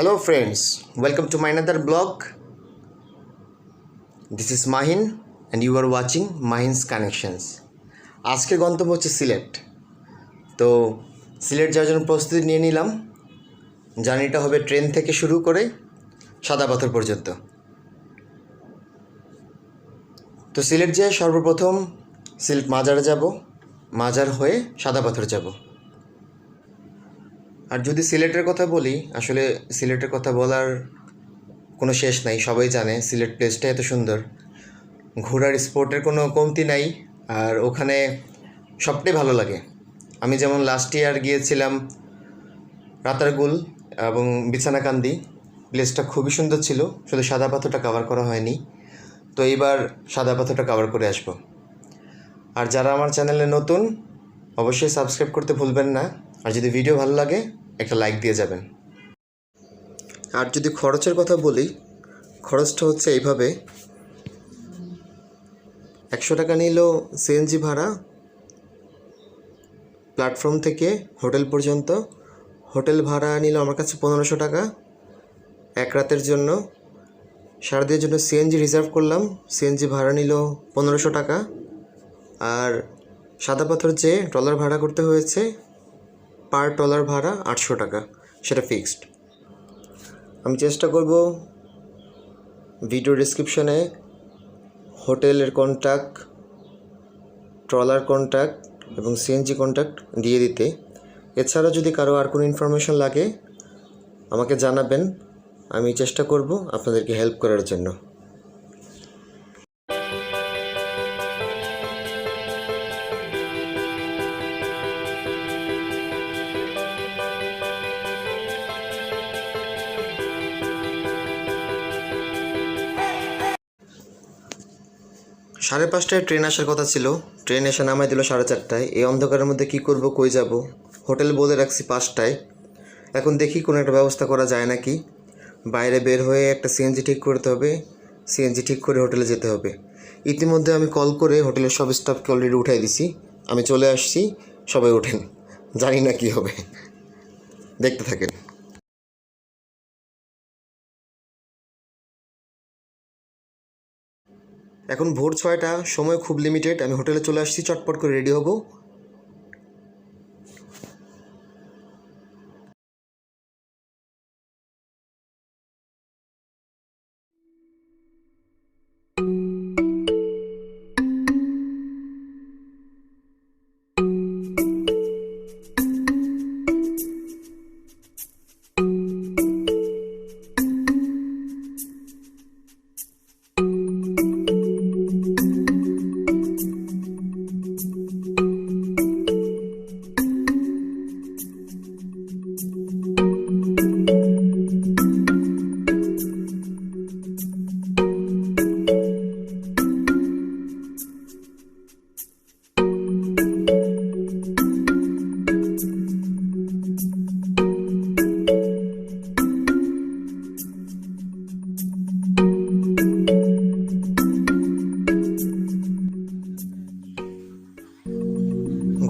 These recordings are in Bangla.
Hello friends, welcome to my another blog. This is Mahin and you are watching Mahin's Connections. আজকের গন্তব্য হচ্ছে সিলেট। তো সিলেট যাওয়ার জন্য প্রস্তুতি নিয়ে নিলাম। জার্নিটা হবে ট্রেন থেকে শুরু করে সাদা পাথর পর্যন্ত। তো সিলেট যেয়ে সর্বপ্রথম সিলেট মাজারে যাব, মাজার হয়ে সাদা পাথর যাব। আর যদি সিলেটের কথা বলি, আসলে সিলেটের কথা বলার কোনো শেষ নাই। সবাই জানে সিলেট প্লেসটা এত সুন্দর, ঘোরার স্পটের কোনো কমতি নাই, আর ওখানে সবটাই ভালো লাগে। আমি যেমন লাস্ট ইয়ার গিয়েছিলাম রাতারগুল এবং বিছানাকান্দি, প্লেসটা খুবই সুন্দর ছিল, শুধু সাদা পাথরটা কভার করা হয়নি। তো এইবার সাদা পাথরটা কভার করে আসব। আর যারা আমার চ্যানেলে নতুন, অবশ্যই সাবস্ক্রাইব করতে ভুলবেন না। আর যদি ভিডিও ভালো লাগে একটা লাইক দিয়ে যাবেন। আর যদি খরচের কথা বলি, খরচটা হচ্ছে এইভাবে: 100 টাকা নিল সিএনজি ভাড়া প্ল্যাটফর্ম থেকে হোটেল পর্যন্ত। হোটেল ভাড়া নিল আমার কাছে 1500 টাকা এক রাতের জন্য। সারাদিনের জন্য সিএনজি রিজার্ভ করলাম, সিএনজি ভাড়া নিল 1500 টাকা। আর সাদা পাথর যে ট্রলার ভাড়া করতে হয়েছে, পার ট্রলার ভাড়া 800 টাকা, সেটা ফিক্সড। আমি চেষ্টা করব ভিডিও ডেসক্রিপশনে হোটেলের কন্ট্যাক্ট, ট্রলার কন্ট্যাক্ট এবং সিএনজি কন্ট্যাক্ট দিয়ে দিতে। এছাড়া যদি কারো আর কোনো ইনফরমেশন লাগে আমাকে জানাবেন, আমি চেষ্টা করব আপনাদেরকে হেল্প করার জন্য। সাড়ে 5টায় ট্রেন আসার কথা ছিল, ট্রেন এসে নামাই দিল 4:30টায়। এই অন্ধকারের মধ্যে কি করব, কই যাব? হোটেল বলে রাখছি 5টায়। এখন দেখি কোনো একটা ব্যবস্থা করা যায় নাকি। বাইরে বের হয়ে একটা সিএনজি ঠিক করতে হবে, সিএনজি ঠিক করে হোটেলে যেতে হবে। ইতিমধ্যে আমি কল করে হোটেলের সব স্টাফকে অলরেডি উঠাই দিছি, আমি চলে আসছি, সবাই ওঠেন। জানি না কি হবে, দেখতে থাকেন। এখন ভোর 6টা, সময় খুব লিমিটেড। আমি হোটেলে চলে আসছি, চটপট করে রেডি হব।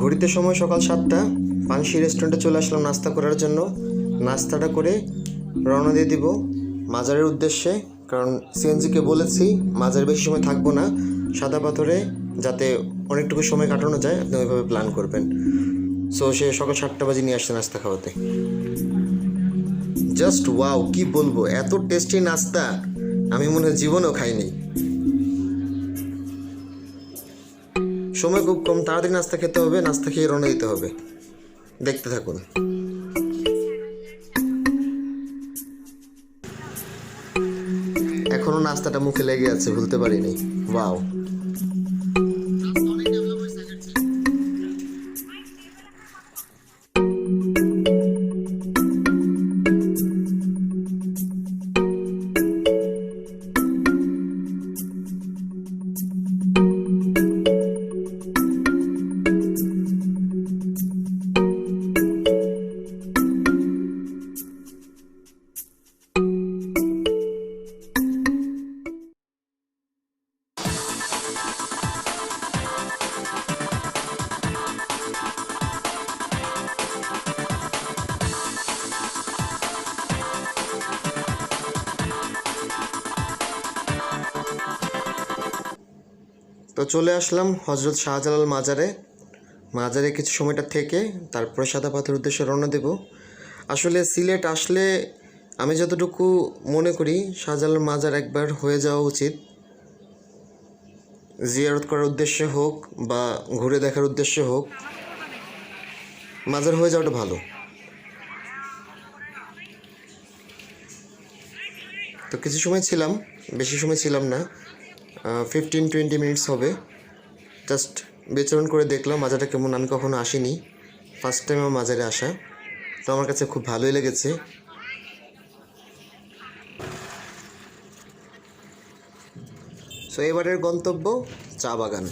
ঘড়িতে সময় সকাল 7টা। পানসি রেস্টুরেন্টে চলে আসলাম নাস্তা করার জন্য। নাস্তাটা করে রওনা দিয়ে দিব মাজারের উদ্দেশ্যে, কারণ সিএনজিকে বলেছি মাজারে বেশি সময় থাকবো না, সাদা পাথরে যাতে অনেকটুকু সময় কাটানো যায় আপনি ওইভাবে প্ল্যান করবেন। সো সে সকাল 7টা বাজে নিয়ে আসছে নাস্তা খাওয়াতে। জাস্ট ওয়াও, কি বলবো, এত টেস্টি নাস্তা আমি মনে হয় জীবনেও খাইনি। সময় খুব কম, তাড়াতাড়ি নাস্তা খেতে হবে, নাস্তা খেয়ে রওনা দিতে হবে। দেখতে থাকুন। এখনো নাস্তাটা মুখে লেগে আছে, ভুলতে পারিনি। ওয়াও। তো চলে আসলাম হজরত শাহজালাল মাজারে কিছু সময়টা থেকে তারপরে সাদা পাথর উদ্দেশ্যে রওনা দেব। আসলে সিলেট আসলে আমি যতটুকু মনে করি শাহজালাল মাজার একবার হয়ে যাওয়া উচিত, জিয়ারত করার উদ্দেশ্যে হোক বা ঘুরে দেখার উদ্দেশ্যে হোক, মাজার হয়ে যাওয়াটা ভালো। তো কিছু সময় ছিলাম, বেশি সময় ছিলাম না, 15-20 মিনিটস হবে। জাস্ট বিচরণ করে দেখলাম মাজারটা কেমন। আমি কখনো আসিনি, ফার্স্ট টাইম আমার মাজারে আসা, তো আমার কাছে খুব ভালোই লেগেছে। সো এবারের গন্তব্য চা বাগান।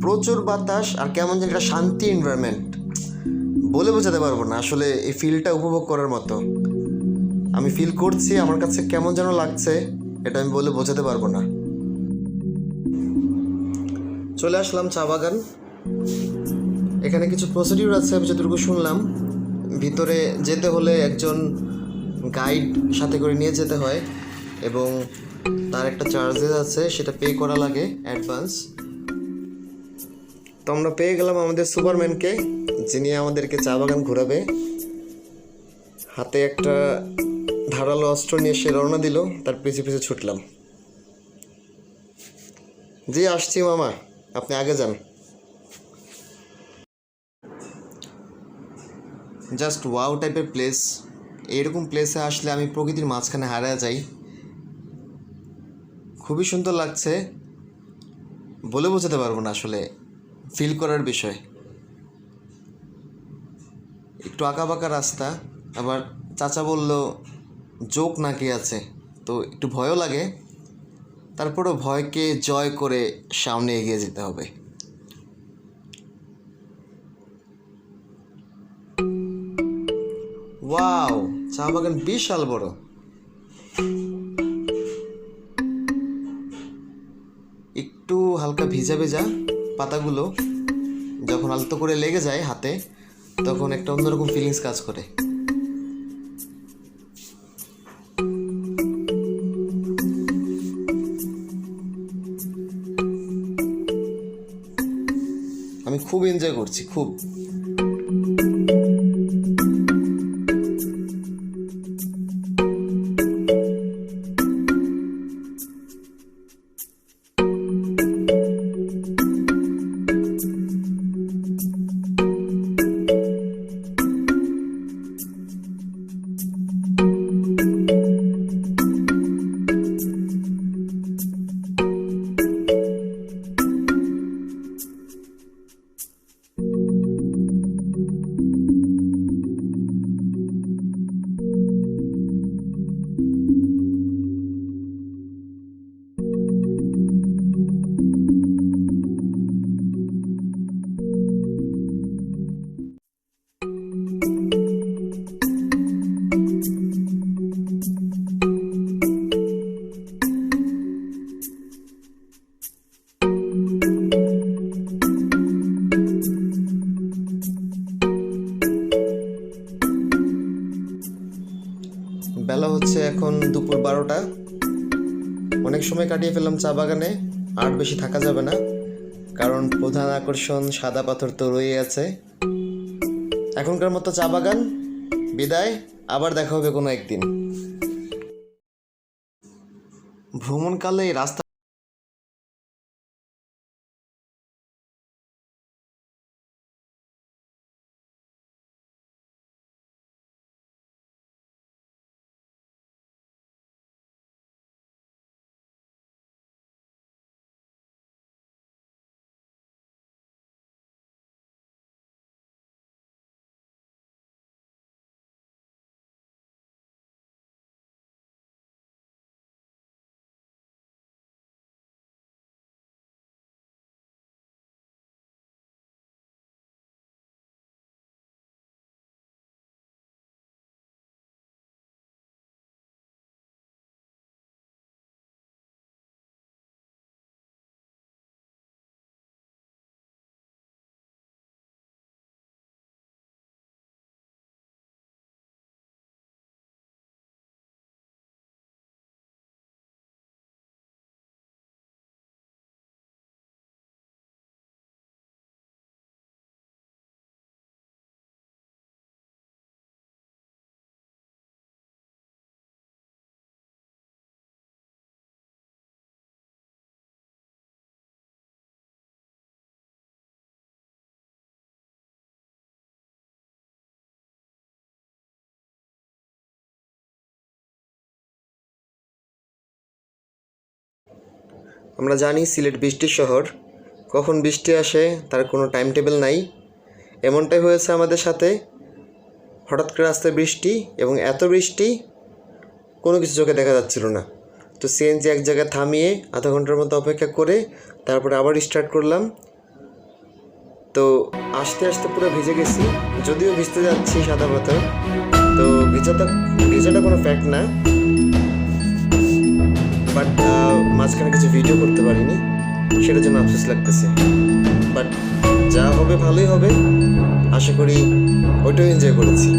প্রচুর বাতাস আর কেমন যেন একটা শান্তি এনভায়রনমেন্ট, বলে বোঝাতে পারবো না। আসলে এই ফিলটা উপভোগ করার মতো, আমি ফিল করছি, আমার কাছে কেমন যেন লাগছে, এটা আমি বলে বোঝাতে পারবো না। চলে আসলাম চা বাগান। এখানে কিছু প্রসিডিউর আছে আমি যতটুকু শুনলাম। ভিতরে যেতে হলে একজন গাইড সাথে করে নিয়ে যেতে হয় এবং তার একটা চার্জেস আছে, সেটা পে করা লাগে অ্যাডভান্স। তো আমরা পেয়ে গেলাম আমাদের সুপারম্যানকে, যিনি আমাদেরকে চা বাগান ঘোরাবে। হাতে একটা ধারালো অস্ত্র নিয়ে সে রওনা দিল, তার পিছু পিছু ছুটলাম। জি আসছি মামা, আপনি আগে যান। জাস্ট ওয়াও টাইপের প্লেস। এরকম প্লেসে আসলে আমি প্রকৃতির মাঝখানে হারিয়ে যাই, খুবই সুন্দর লাগছে, বলে বোঝাতে পারবো না। আসলে ফিল করার বিষয়। একটু আঁকাবাঁকা রাস্তা, আবার চাচা বলল জোক নাকি আছে, তো একটু ভয়ও লাগে। তারপরও ভয়কে জয় করে সামনে এগিয়ে যেতে হবে। ওয়াও, চা বাগান বিশাল বড়। একটু হালকা ভিজা ভেজা পাতাগুলো যখন আলতো করে লেগে যায় হাতে, তখন একটা অন্যরকম ফিলিংস কাজ করে। আমি খুব এনজয় করছি, খুব। বেলা হচ্ছে এখন দুপুর 12টা। অনেক সময় কাটিয়ে ফেললাম চা বাগানে, আর বেশি থাকা যাবে না, কারণ প্রধান আকর্ষণ সাদা পাথর তো রয়ে আছে। এখনকার মতো চা বাগান বিদায়, আবার দেখা হবে কোনো একদিন। ভ্রমণকালে এই রাস্তা আমরা জানি সিলেট বৃষ্টির শহর, কখন বৃষ্টি আসে তার কোনো টাইম টেবিল নাই। এমনটাই হয়েছে আমাদের সাথে, হঠাৎ করে রাস্তায় বৃষ্টি, এবং এত বৃষ্টি কোনো কিছু চোখে দেখা যাচ্ছিল না। তো সিএনজি এক জায়গায় থামিয়ে আধা ঘন্টার মতো অপেক্ষা করে তারপরে আবার স্টার্ট করলাম। তো আস্তে আস্তে পুরো ভিজে গেছি, যদিও ভিজতে যাচ্ছি সাদা পাথর, তো ভিজাটা কোনো ফ্যাক্ট না, বাট মাঝখানে কিছু ভিডিও করতে পারিনি, সেটার জন্য আফসোস লাগতেছে। বাট যা হবে ভালোই হবে, আশা করি ওইটাও এনজয় করেছি।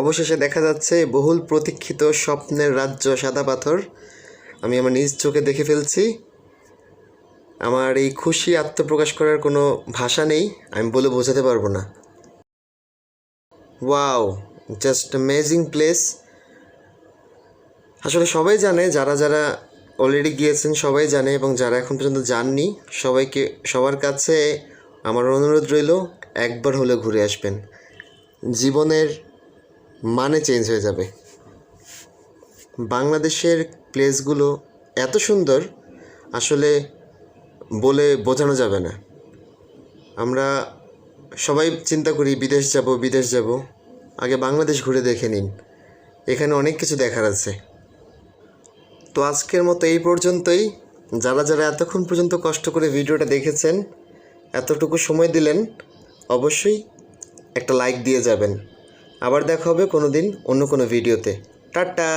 অবশেষে দেখা যাচ্ছে বহুল প্রতীক্ষিত স্বপ্নের রাজ্য সাদা পাথর আমি আমার নিজ চোখে দেখে ফেলছি। আমার এই খুশি আত্মপ্রকাশ করার কোনো ভাষা নেই, আমি বলে বোঝাতে পারবো না। Wow, just amazing place. আসলে সবাই জানে, যারা যারা অলরেডি গিয়েছেন সবাই জানে, এবং যারা এখন পর্যন্ত যাননি সবার কাছে আমার অনুরোধ রইল, একবার হলে ঘুরে আসবেন, জীবনের মানে চেঞ্জ হয়ে যাবে। বাংলাদেশের প্লেসগুলো এত সুন্দর, আসলে বলে বোঝানো যাবে না। আমরা সবাই চিন্তা করি বিদেশ যাব, আগে বাংলাদেশ ঘুরে দেখে নিন, এখানে অনেক কিছু দেখার আছে। তো আজকের মতো এই পর্যন্তই। যারা যারা এতক্ষণ পর্যন্ত কষ্ট করে ভিডিওটা দেখেছেন, এতটুকু সময় দিলেন, অবশ্যই একটা লাইক দিয়ে যাবেন। আবার দেখা হবে কোনো দিন অন্য কোনো ভিডিওতে। টাটা।